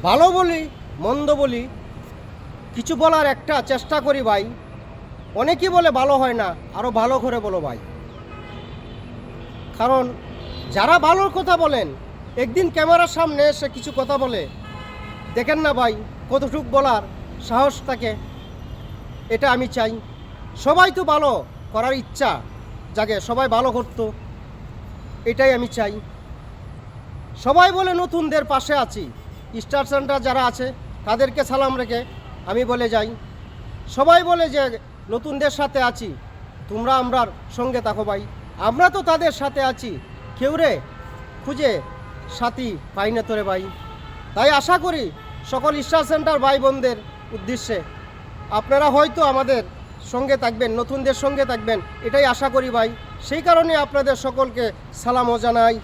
ভালো বলি মন্দ বলি, কিছু বলার একটা চেষ্টা করি ভাই। অনেকেই বলে ভালো হয় না, আরও ভালো করে বলো ভাই। কারণ যারা ভালোর কথা বলেন, একদিন ক্যামেরার সামনে এসে কিছু কথা বলে, দেখেন না ভাই কতটুক বলার সাহস থাকে। এটা আমি চাই, সবাই তো ভালো করার ইচ্ছা জাগে, সবাই ভালো করতো, এটাই আমি চাই। সবাই বলে নতুনদের পাশে আছি, স্টার সেন্টার যারা আছে তাদেরকে সালাম রেখে আমি বলে যাই। সবাই বলে যে নতুনদের সাথে আছি, তোমরা আমরার সঙ্গে থাকো ভাই। আমরা তো তাদের সাথে আছি, কেউ রে খুঁজে সাথী পাই না তোরে ভাই। তাই আশা করি সকল স্টার সেন্টার ভাই বোনদের উদ্দেশ্যে আপনারা হয়তো আমাদের সঙ্গে থাকবেন, নতুনদের সঙ্গে থাকবেন, এটাই আশা করি ভাই। সেই কারণে আপনাদের সকলকে সালামও জানাই।